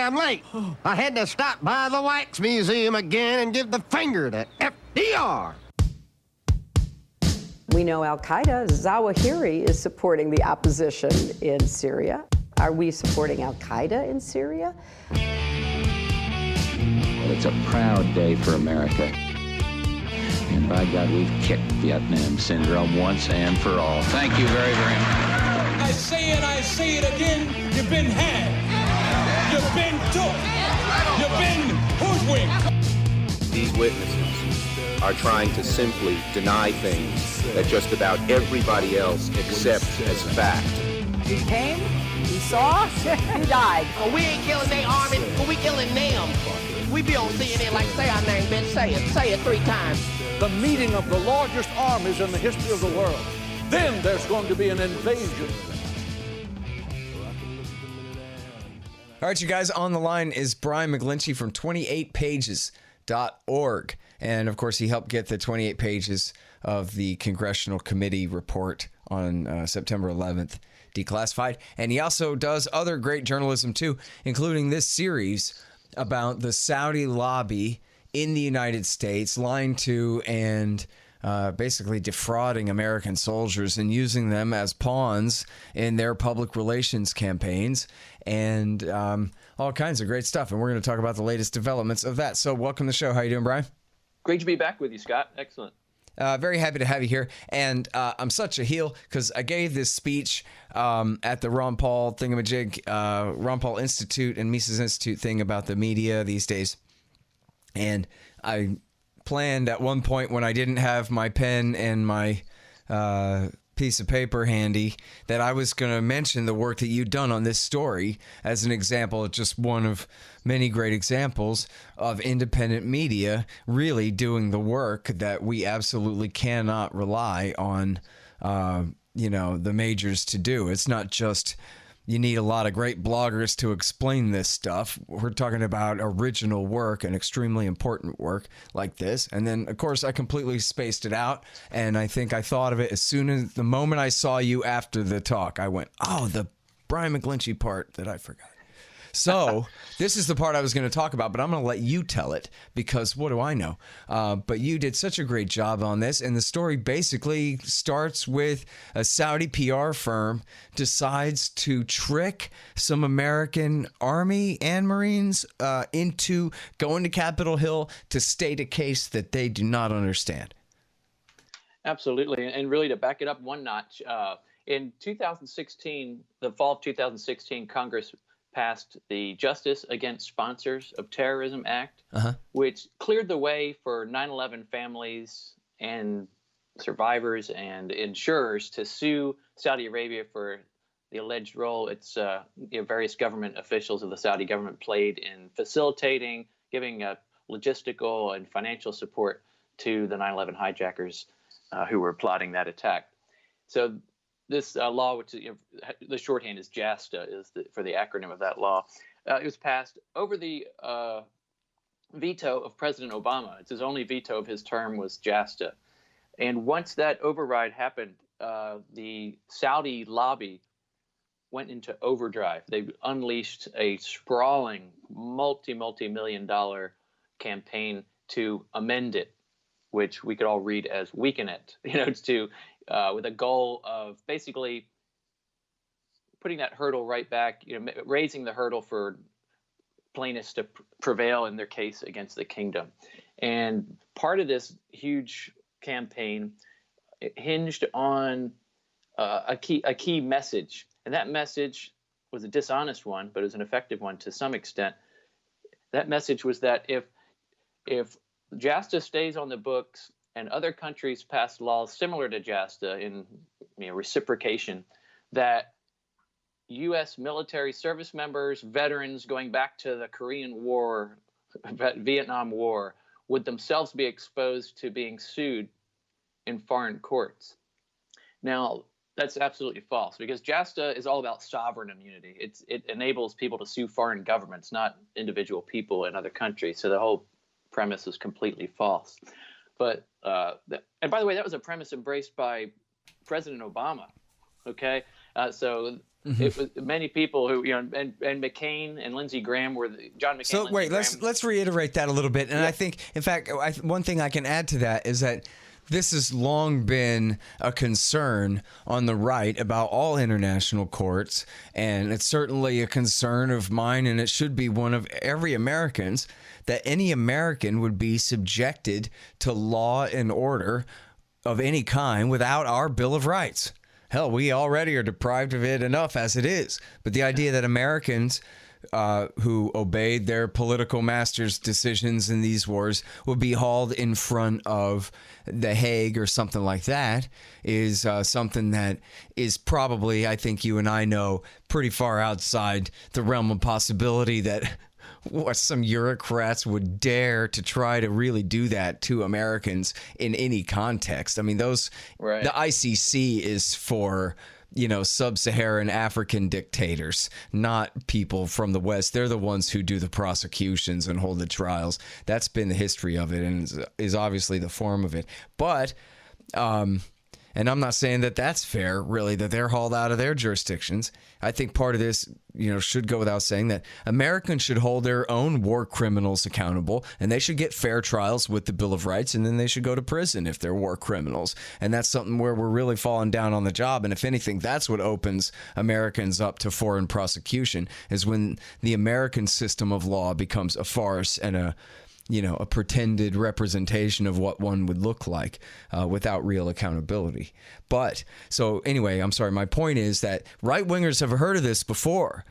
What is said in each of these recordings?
damn late. I had to stop by the Wax Museum again and give the finger to FDR. We know Al-Qaeda, Zawahiri, is supporting the opposition in Syria. Are we supporting Al-Qaeda in Syria? Well, it's a proud day for America. And by God, we've kicked Vietnam syndrome once and for all. Thank you very, very much. I say it again, you've been had. You've been took. You've been hoodwinked. These witnesses are trying to simply deny things that just about everybody else accepts as fact. He came, he saw, he died. Well, we ain't killing their army, but we killing them. We be on CNN like, say our name, bitch, say it 3 times. The meeting of the largest armies in the history of the world. Then there's going to be an invasion. All right, you guys, on the line is Brian McGlinchey from 28pages.org. And, of course, he helped get the 28 pages of the Congressional Committee report on September 11th declassified. And he also does other great journalism, too, including this series about the Saudi lobby in the United States, lying to and basically defrauding American soldiers and using them as pawns in their public relations campaigns, and all kinds of great stuff. And we're going to talk about the latest developments of that. So welcome to the show. How you doing, Brian? Great to be back with you, Scott. Excellent. Very happy to have you here. And I'm such a heel because I gave this speech at the Ron Paul thingamajig, Ron Paul Institute and Mises Institute thing about the media these days. And I planned at one point when I didn't have my pen and my piece of paper handy that I was going to mention the work that you've done on this story as an example, just one of many great examples of independent media really doing the work that we absolutely cannot rely on, the majors to do. It's not just you need a lot of great bloggers to explain this stuff. We're talking about original work and extremely important work like this. And then, of course, I completely spaced it out. And I think I thought of it as soon as the moment I saw you after the talk, I went, oh, the Brian McGlinchey part that I forgot. So this is the part I was going to talk about, but I'm going to let you tell it because what do I know? But you did such a great job on this. And the story basically starts with a Saudi PR firm decides to trick some American Army and Marines into going to Capitol Hill to state a case that they do not understand. Absolutely. And really to back it up one notch, in 2016, the fall of 2016, Congress passed the Justice Against Sponsors of Terrorism Act, which cleared the way for 9/11 families and survivors and insurers to sue Saudi Arabia for the alleged role its various government officials of the Saudi government played in facilitating, giving logistical and financial support to the 9/11 hijackers who were plotting that attack. So this law, which the shorthand is JASTA, is for the acronym of that law. It was passed over the veto of President Obama. It's his only veto of his term was JASTA. And once that override happened, the Saudi lobby went into overdrive. They unleashed a sprawling multi-million-dollar campaign to amend it, which we could all read as weaken it, with a goal of basically putting that hurdle right back, raising the hurdle for plaintiffs to prevail in their case against the kingdom. And part of this huge campaign hinged on a key message. And that message was a dishonest one, but it was an effective one to some extent. That message was that if JASTA stays on the books and other countries pass laws similar to JASTA in reciprocation, that U.S. military service members, veterans going back to the Korean War, Vietnam War, would themselves be exposed to being sued in foreign courts. Now, that's absolutely false because JASTA is all about sovereign immunity. It enables people to sue foreign governments, not individual people in other countries. So the whole premise is completely false. But and by the way, that was a premise embraced by President Obama. Okay, so it was many people who, and McCain and Lindsey Graham were John McCain. So wait, let's reiterate that a little bit. And I think, in fact, one thing I can add to that is that this has long been a concern on the right about all international courts, and it's certainly a concern of mine, and it should be one of every American's, that any American would be subjected to law and order of any kind without our Bill of Rights. Hell, we already are deprived of it enough as it is. But the idea that Americans who obeyed their political masters' decisions in these wars would be hauled in front of The Hague or something like that is something that is probably, I think you and I know, pretty far outside the realm of possibility that some bureaucrats would dare to try to really do that to Americans in any context. I mean, the ICC is for, sub-Saharan African dictators, not people from the West. They're the ones who do the prosecutions and hold the trials. That's been the history of it and is obviously the form of it. But, and I'm not saying that that's fair, really, that they're hauled out of their jurisdictions. I think part of this, should go without saying that Americans should hold their own war criminals accountable, and they should get fair trials with the Bill of Rights, and then they should go to prison if they're war criminals. And that's something where we're really falling down on the job. And if anything, that's what opens Americans up to foreign prosecution, is when the American system of law becomes a farce and a pretended representation of what one would look like without real accountability. But, so anyway, I'm sorry, my point is that right-wingers have heard of this before,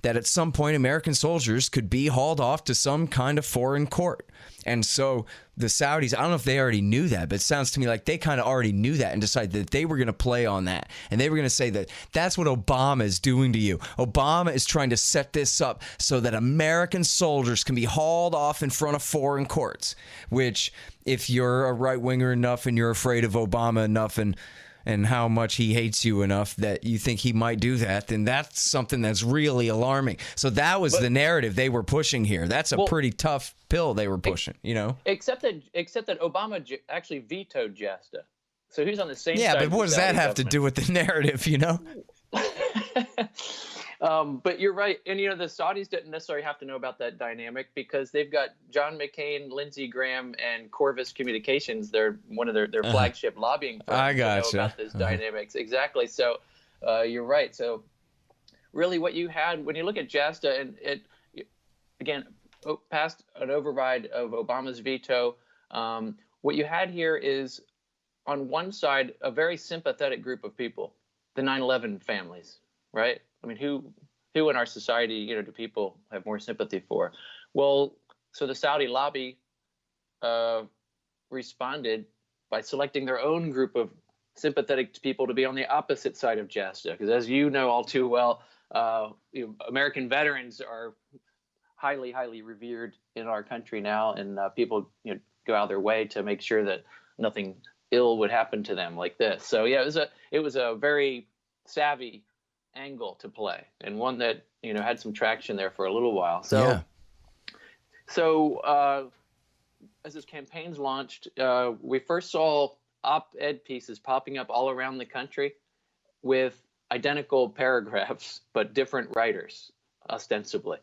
that at some point American soldiers could be hauled off to some kind of foreign court. And so the Saudis, I don't know if they already knew that, but it sounds to me like they kind of already knew that and decided that they were going to play on that. And they were going to say that that's what Obama is doing to you. Obama is trying to set this up so that American soldiers can be hauled off in front of foreign courts, which if you're a right-winger enough and you're afraid of Obama enough and how much he hates you enough that you think he might do that, then that's something that's really alarming. So that was the narrative they were pushing here. That's a pretty tough pill they were pushing, Except that Obama actually vetoed JASTA. So he's on the same side. Yeah, but what does that have to do with the narrative, But you're right. And, the Saudis didn't necessarily have to know about that dynamic because they've got John McCain, Lindsey Graham, and Corvus Communications. They're one of their flagship lobbying firms. I gotcha. To know about those dynamics. Exactly. So you're right. So really what you had when you look at JASTA, and it, again, passed an override of Obama's veto. What you had here is, on one side, a very sympathetic group of people, the 9/11 families, right? I mean, who in our society, do people have more sympathy for? Well, so the Saudi lobby responded by selecting their own group of sympathetic people to be on the opposite side of JASTA. Because as you know all too well, American veterans are highly, highly revered in our country now, and people go out of their way to make sure that nothing ill would happen to them like this. So yeah, it was a very savvy angle to play, and one that had some traction there for a little while. So as this campaign's launched, we first saw op-ed pieces popping up all around the country with identical paragraphs but different writers, ostensibly.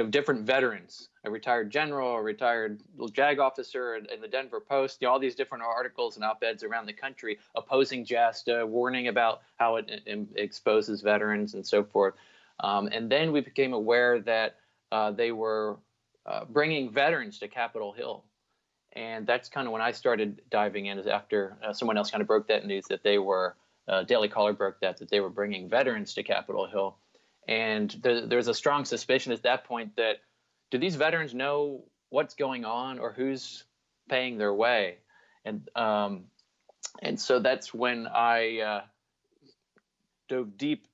Different veterans, a retired general, a retired JAG officer in the Denver Post, all these different articles and op-eds around the country opposing JASTA, warning about how it exposes veterans and so forth. And then we became aware that they were bringing veterans to Capitol Hill. And that's kind of when I started diving in, is after someone else kind of broke that news that they were, Daily Caller broke that they were bringing veterans to Capitol Hill. And there's a strong suspicion at that point that, do these veterans know what's going on or who's paying their way? And so that's when I dove deep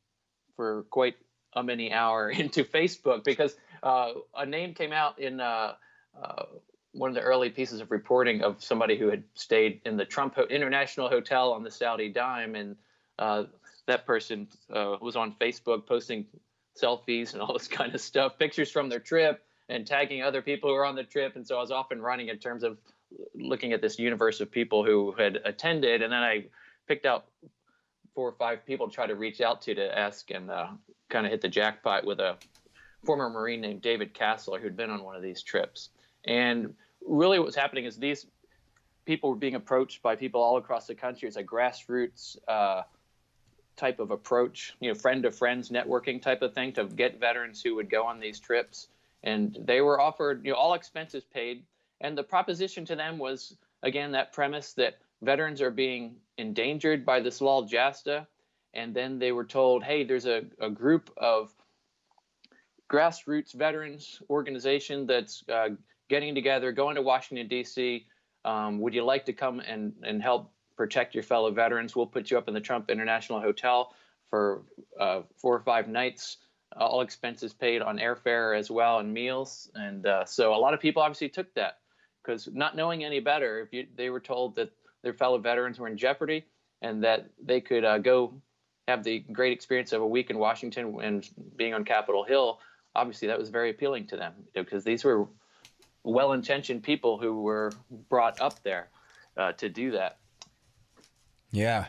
for quite a many hour into Facebook, because a name came out in one of the early pieces of reporting of somebody who had stayed in the Trump International Hotel on the Saudi dime, and that person was on Facebook posting selfies and all this kind of stuff, pictures from their trip, and tagging other people who were on the trip. And so I was off and running in terms of looking at this universe of people who had attended. And then I picked out 4 or 5 people to try to reach out to ask and kind of hit the jackpot with a former Marine named David Castler who'd been on one of these trips. And really what was happening is these people were being approached by people all across the country. It's a grassroots type of approach, friend to friends networking type of thing to get veterans who would go on these trips. And they were offered, all expenses paid. And the proposition to them was, again, that premise that veterans are being endangered by this law JASTA. And then they were told, hey, there's a group of grassroots veterans organization that's getting together, going to Washington, D.C. Would you like to come and help protect your fellow veterans? We'll put you up in the Trump International Hotel for 4 or 5 nights, all expenses paid on airfare as well and meals. And so a lot of people obviously took that because not knowing any better, they were told that their fellow veterans were in jeopardy and that they could go have the great experience of a week in Washington and being on Capitol Hill. Obviously, that was very appealing to them because these were well-intentioned people who were brought up there to do that. Yeah.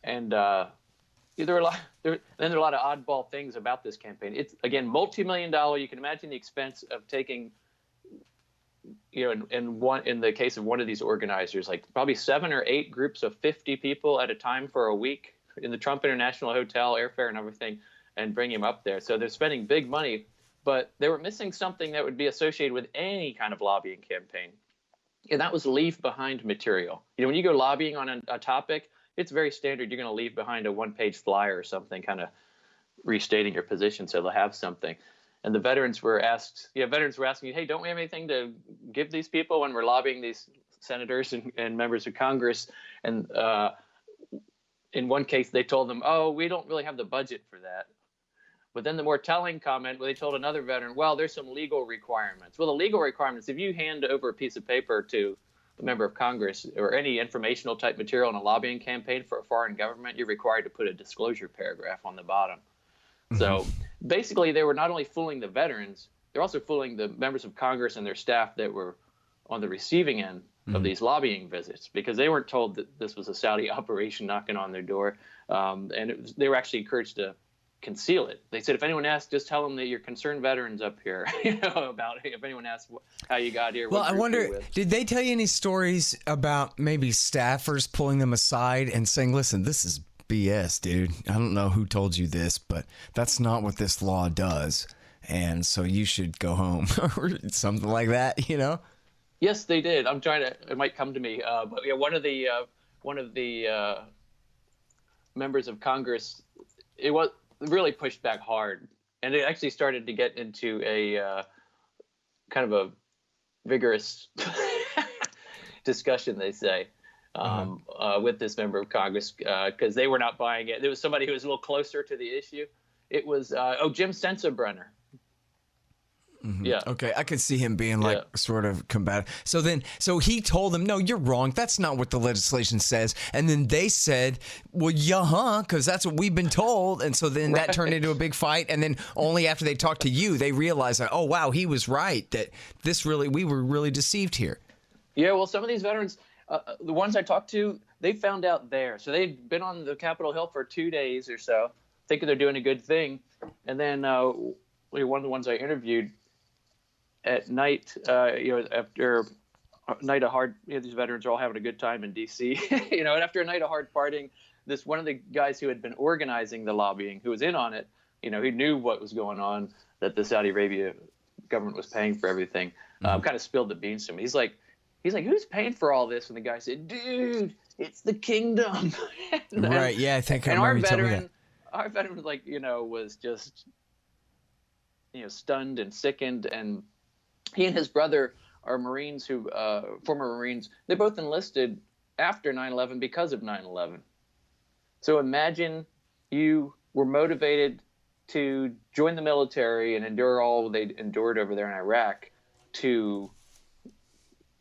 And there are a lot of oddball things about this campaign. It's, again, multi-million-dollar. You can imagine the expense of taking, in the case of one of these organizers, like probably 7 or 8 groups of 50 people at a time for a week in the Trump International Hotel, airfare and everything, and bring him up there. So they're spending big money, but they were missing something that would be associated with any kind of lobbying campaign. And that was leave behind material. When you go lobbying on a topic, it's very standard. You're going to leave behind a 1-page flyer or something kind of restating your position so they'll have something. And the veterans were asking, hey, don't we have anything to give these people when we're lobbying these senators and members of Congress? And in one case, they told them, oh, we don't really have the budget for that. But then the more telling comment, they told another veteran, well, there's some legal requirements. Well, the legal requirements, if you hand over a piece of paper to a member of Congress or any informational type material in a lobbying campaign for a foreign government, you're required to put a disclosure paragraph on the bottom. Mm-hmm. So basically, they were not only fooling the veterans, they're also fooling the members of Congress and their staff that were on the receiving end of these lobbying visits, because they weren't told that this was a Saudi operation knocking on their door. They were actually encouraged to conceal it. They said, if anyone asks, just tell them that you're concerned veterans up here, about if anyone asks how you got here. Well, I wonder, did they tell you any stories about maybe staffers pulling them aside and saying, listen, this is BS, dude. I don't know who told you this, but that's not what this law does. And so you should go home or something like that, Yes, they did. I'm trying to, it might come to me. But yeah, one of the members of Congress, it was really pushed back hard, and it actually started to get into a kind of a vigorous discussion, they say, with this member of Congress, because they were not buying it. There was somebody who was a little closer to the issue. It was Jim Sensenbrenner. Mm-hmm. Yeah. Okay, I could see him being sort of combative. So he told them, no, you're wrong. That's not what the legislation says. And then they said, well, because that's what we've been told. And so then that turned into a big fight. And then only after they talked to you, they realized that, oh, wow, he was right, that we were really deceived here. Yeah, well, some of these veterans, the ones I talked to, they found out there. So they'd been on the Capitol Hill for 2 days or so, thinking they're doing a good thing. And then one of the ones I interviewed, at night, after a night of hard, these veterans are all having a good time in D.C. And after a night of hard partying, one of the guys who had been organizing the lobbying, who was in on it, who knew what was going on, that the Saudi Arabia government was paying for everything, kind of spilled the beans to me. He's like, who's paying for all this? And the guy said, dude, it's the kingdom. Right? Yeah, I think I remember you telling me that. Our veteran, was just, stunned and sickened. And he and his brother are Marines former Marines. They both enlisted after 9/11 because of 9/11. So imagine you were motivated to join the military and endure all they endured over there in Iraq to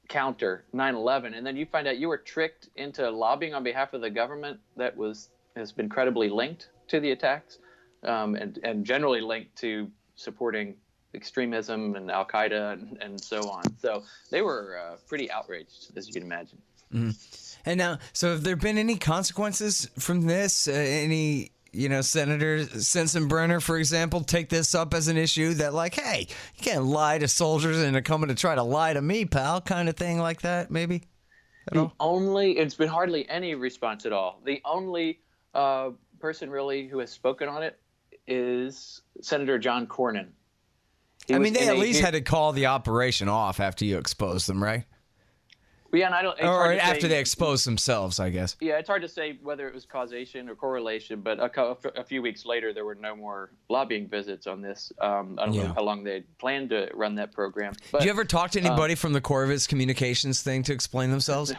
counter 9/11, and then you find out you were tricked into lobbying on behalf of the government that has been credibly linked to the attacks, and generally linked to supporting extremism and Al-Qaeda and so on. So they were pretty outraged, as you can imagine. Mm-hmm. And now, so have there been any consequences from this? Any Senator Sensenbrenner, for example, take this up as an issue that, like, hey, you can't lie to soldiers and they're coming to try to lie to me, pal, kind of thing like that, maybe? It's been hardly any response at all. The only person really who has spoken on it is Senator John Cornyn. They at least had to call the operation off after you exposed them, right? Yeah, and I don't. Or after they exposed themselves, I guess. Yeah, it's hard to say whether it was causation or correlation, but a few weeks later, there were no more lobbying visits on this. I don't know how long they planned to run that program. But, did you ever talk to anybody from the Corvus communications thing to explain themselves?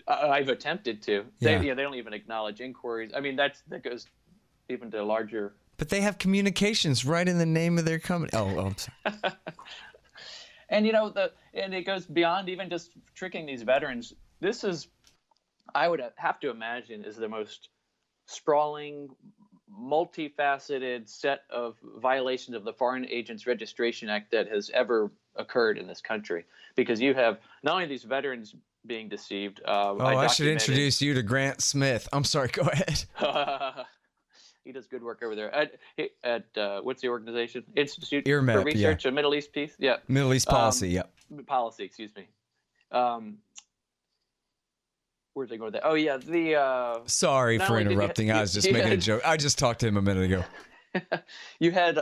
I've attempted to. They don't even acknowledge inquiries. I mean, that goes even to larger. But they have communications right in the name of their company. Oh, I'm sorry. And and it goes beyond even just tricking these veterans. This is, I would have to imagine, is the most sprawling, multifaceted set of violations of the Foreign Agents Registration Act that has ever occurred in this country. Because you have not only these veterans being deceived. I should introduce you to Grant Smith. I'm sorry. Go ahead. He does good work over there at what's the organization? Institute IRMAP, for Research and Middle East Peace. Yeah. Middle East Policy. Policy. Excuse me. Where's I going with that? Oh yeah, the. Sorry for interrupting. I was just making a joke. I just talked to him a minute ago. You had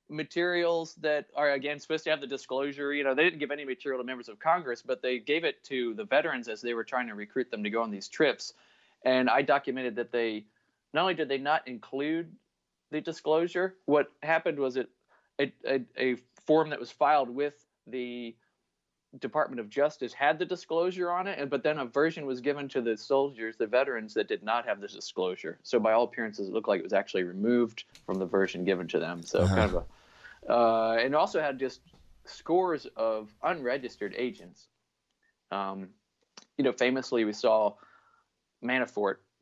materials that are again supposed to have the disclosure. They didn't give any material to members of Congress, but they gave it to the veterans as they were trying to recruit them to go on these trips. And I documented that they. Not only did they not include the disclosure, what happened was a form that was filed with the Department of Justice had the disclosure on it, but then a version was given to the soldiers, the veterans, that did not have this disclosure. So by all appearances, it looked like it was actually removed from the version given to them. So kind of and also had just scores of unregistered agents. Famously, we saw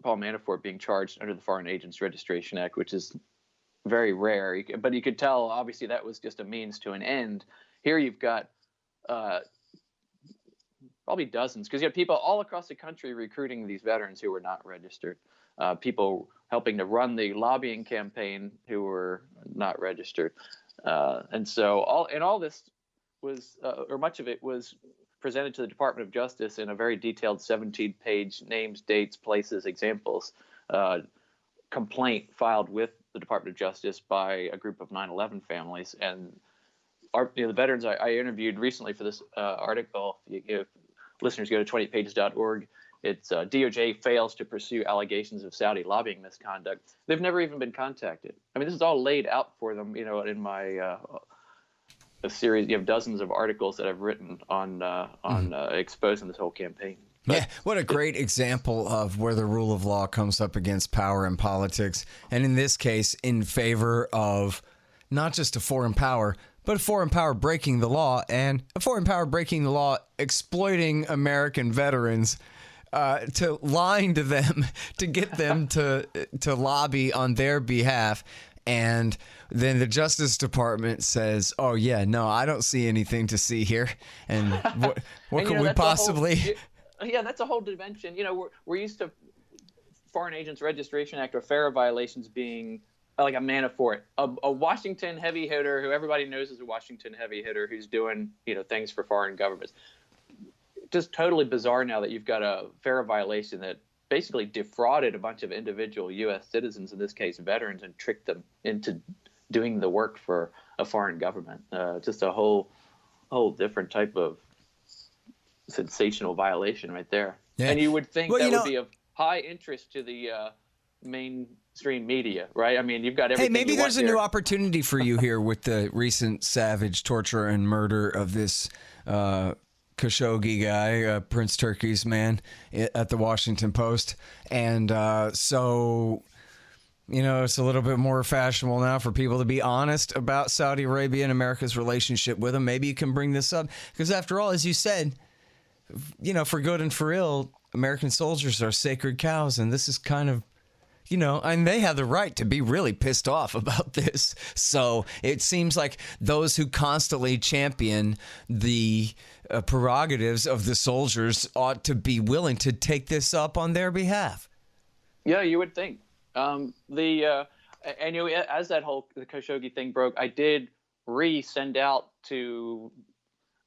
Paul Manafort being charged under the Foreign Agents Registration Act, which is very rare. But you could tell, obviously, that was just a means to an end. Here you've got probably dozens, because you have people all across the country recruiting these veterans who were not registered, people helping to run the lobbying campaign who were not registered. And so all this was, or much of it was presented to the Department of Justice in a very detailed 17-page names, dates, places, examples complaint filed with the Department of Justice by a group of 9/11 families. And the veterans I interviewed recently for this article, if listeners go to 20pages.org, it's DOJ fails to pursue allegations of Saudi lobbying misconduct. They've never even been contacted. I mean, this is all laid out for them, in my a series. You have dozens of articles that I've written on exposing this whole campaign. Yeah, what a great example of where the rule of law comes up against power in politics, and in this case, in favor of not just a foreign power, but a foreign power breaking the law, and a foreign power breaking the law exploiting American veterans, to lying to them to get them to lobby on their behalf. And then the Justice Department says, "Oh yeah, no, I don't see anything to see here." And what could we possibly? That's a whole dimension. We're used to Foreign Agents Registration Act or FARA violations being like a Manafort, a Washington heavy hitter who everybody knows is a Washington heavy hitter who's doing things for foreign governments. Just totally bizarre now that you've got a FARA violation that basically defrauded a bunch of individual U.S. citizens, in this case veterans, and tricked them into doing the work for a foreign government. Just a whole different type of sensational violation right there. Yeah. And you would think that would be of high interest to the mainstream media, right? I mean, you've got everything. Hey, maybe there's a new opportunity for you here with the recent savage torture and murder of this Khashoggi guy, Prince Turki's man, at the Washington Post. And so, it's a little bit more fashionable now for people to be honest about Saudi Arabia and America's relationship with them. Maybe you can bring this up because, after all, as you said, for good and for ill, American soldiers are sacred cows. And this is kind of, and they have the right to be really pissed off about this. So it seems like those who constantly champion the prerogatives of the soldiers ought to be willing to take this up on their behalf. Yeah, you would think. And as the Khashoggi thing broke, I did send out to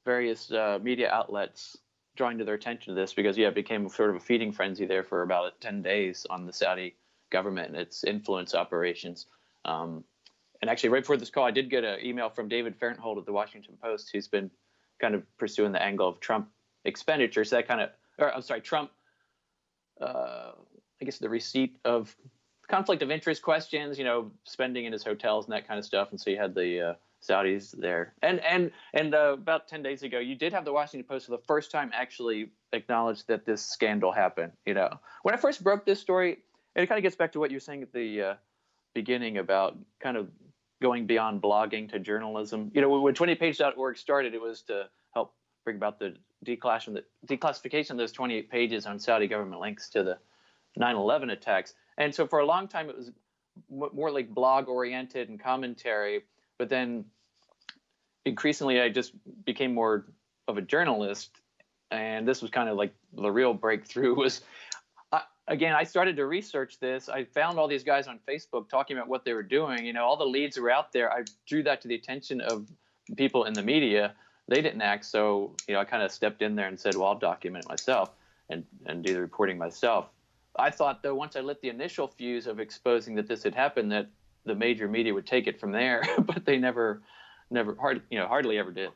various media outlets drawing to their attention to this because it became sort of a feeding frenzy there for about 10 days on the Saudi government and its influence operations. And actually, right before this call, I did get an email from David Farenthold of the Washington Post, who's been kind of pursuing the angle of Trump expenditures. Trump, I guess the receipt of conflict of interest questions, spending in his hotels and that kind of stuff. And so you had the Saudis there. And about 10 days ago, you did have the Washington Post for the first time actually acknowledge that this scandal happened. When I first broke this story, and it kind of gets back to what you were saying at the beginning about kind of going beyond blogging to journalism. When 20page.org started, it was to help bring about the declassification of those 28 pages on Saudi government links to the 9/11 attacks. And so for a long time, it was more like blog oriented and commentary. But then increasingly, I just became more of a journalist. And this was kind of like the real breakthrough was, again, I started to research this. I found all these guys on Facebook talking about what they were doing. All the leads were out there. I drew that to the attention of people in the media. They didn't act. So, I kind of stepped in there and said, well, I'll document it myself and do the reporting myself. I thought, though, once I lit the initial fuse of exposing that this had happened, that the major media would take it from there, but they hardly ever did.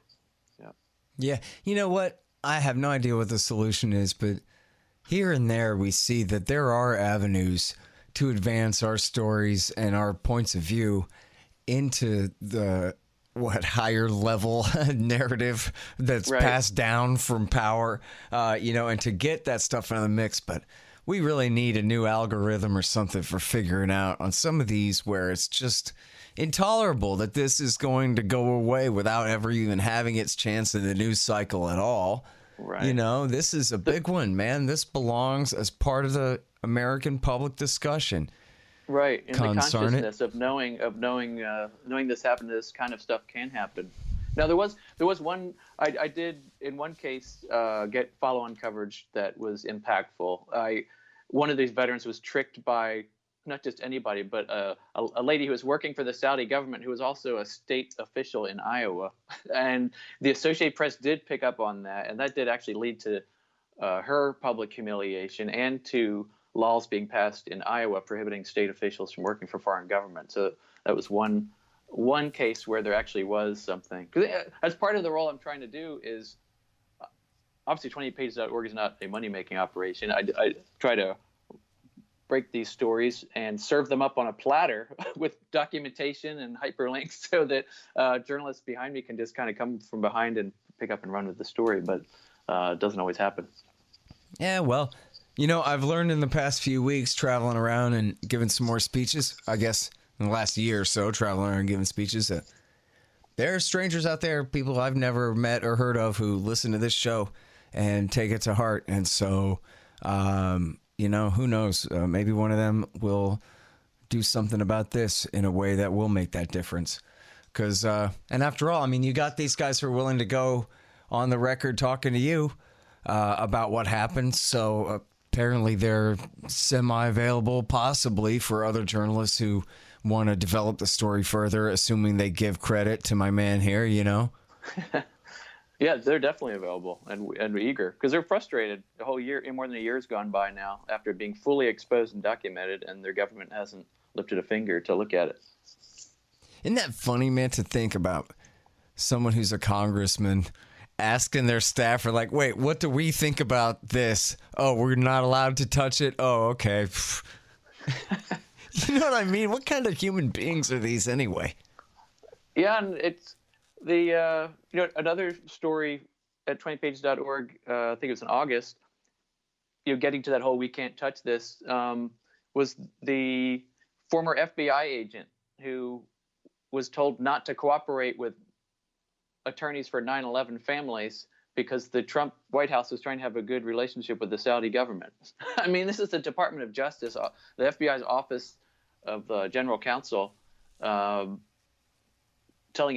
Yeah. You know what? I have no idea what the solution is, but here and there we see that there are avenues to advance our stories and our points of view into the higher level narrative that's passed down from power, and to get that stuff out of the mix. But we really need a new algorithm or something for figuring out on some of these where it's just intolerable that this is going to go away without ever even having its chance in the news cycle at all. Right. This is a big one, man. This belongs as part of the American public discussion. Right. In the consciousness of knowing this happened, this kind of stuff can happen. Now there was one I did in one case get follow-on coverage that was impactful. One of these veterans was tricked by not just anybody, but a lady who was working for the Saudi government who was also a state official in Iowa. And the Associated Press did pick up on that, and that did actually lead to her public humiliation and to laws being passed in Iowa prohibiting state officials from working for foreign government. So that was one case where there actually was something. Because as part of the role I'm trying to do is, obviously 20pages.org is not a money-making operation. I try to break these stories and serve them up on a platter with documentation and hyperlinks so that journalists behind me can just kind of come from behind and pick up and run with the story. But it doesn't always happen. Yeah, well, I've learned in the past few weeks traveling around and giving some more speeches, I guess, in the last year or so, traveling around and giving speeches, that there are strangers out there, people I've never met or heard of, who listen to this show and take it to heart. And so, who knows? Maybe one of them will do something about this in a way that will make that difference. Because, and after all, you got these guys who are willing to go on the record talking to you about what happened. So apparently they're semi-available, possibly, for other journalists who want to develop the story further, assuming they give credit to my man here, Yeah, they're definitely available and eager because they're frustrated. The whole year, more than a year has gone by now after being fully exposed and documented, and their government hasn't lifted a finger to look at it. Isn't that funny, man, to think about someone who's a congressman asking their staffer, like, wait, what do we think about this? Oh, we're not allowed to touch it? Oh, okay. You know what I mean? What kind of human beings are these anyway? Yeah, and it's the another story at 20pages.org, I think it was in August, getting to that whole we can't touch this, was the former FBI agent who was told not to cooperate with attorneys for 9/11 families because the Trump White House was trying to have a good relationship with the Saudi government. This is the Department of Justice, the FBI's Office of General Counsel, telling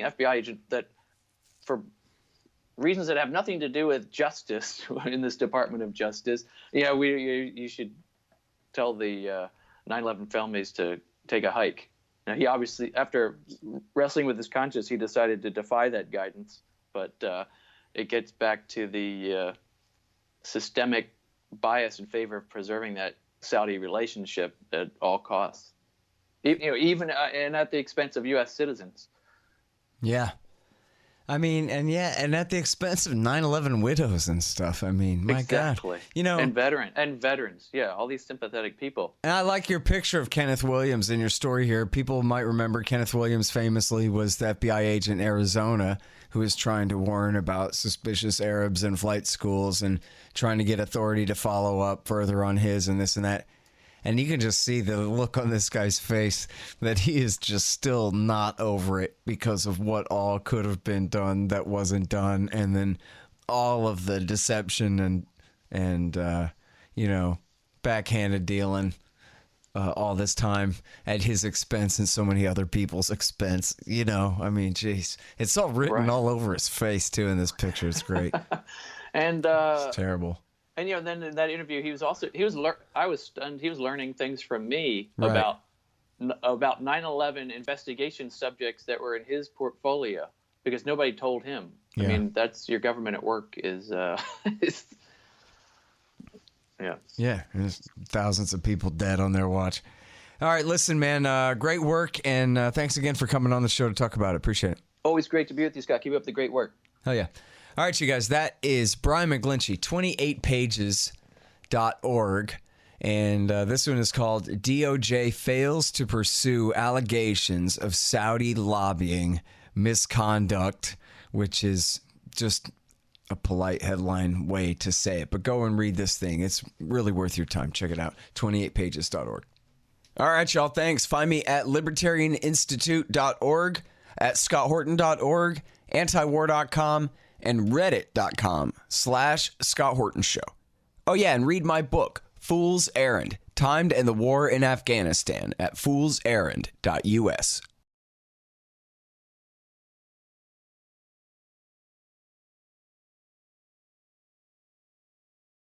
an FBI agent that for reasons that have nothing to do with justice in this Department of Justice, you should tell the 9/11 families to take a hike. Now, he obviously, after wrestling with his conscience, he decided to defy that guidance. But it gets back to the systemic bias in favor of preserving that Saudi relationship at all costs, even and at the expense of U.S. citizens. Yeah. I mean, and at the expense of 9/11 widows and stuff. I mean, my exactly. God. And veterans. Yeah, all these sympathetic people. And I like your picture of Kenneth Williams in your story here. People might remember Kenneth Williams famously was the FBI agent in Arizona who was trying to warn about suspicious Arabs in flight schools and trying to get authority to follow up further on his and this and that. And you can just see the look on this guy's face that he is just still not over it because of what all could have been done that wasn't done. And then all of the deception and backhanded dealing all this time at his expense and so many other people's expense. I mean, geez. It's all written all over his face, too, in this picture. It's great. And it's terrible. And then in that interview, I was stunned. He was learning things from me Right. about 9/11 investigation subjects that were in his portfolio because nobody told him. Yeah. I mean, that's your government at work is yeah. Yeah, there's thousands of people dead on their watch. All right, listen, man, great work, and thanks again for coming on the show to talk about it. Appreciate it. Always great to be with you, Scott. Keep up the great work. Hell yeah. All right, you guys, that is Brian McGlinchey, 28pages.org. And this one is called DOJ Fails to Pursue Allegations of Saudi Lobbying Misconduct, which is just a polite headline way to say it. But go and read this thing. It's really worth your time. Check it out, 28pages.org. All right, y'all, thanks. Find me at libertarianinstitute.org, at scotthorton.org, antiwar.com, and reddit.com/Scott Horton Show. Oh, yeah, and read my book, Fool's Errand, Time to End the War in Afghanistan, at foolserrand.us.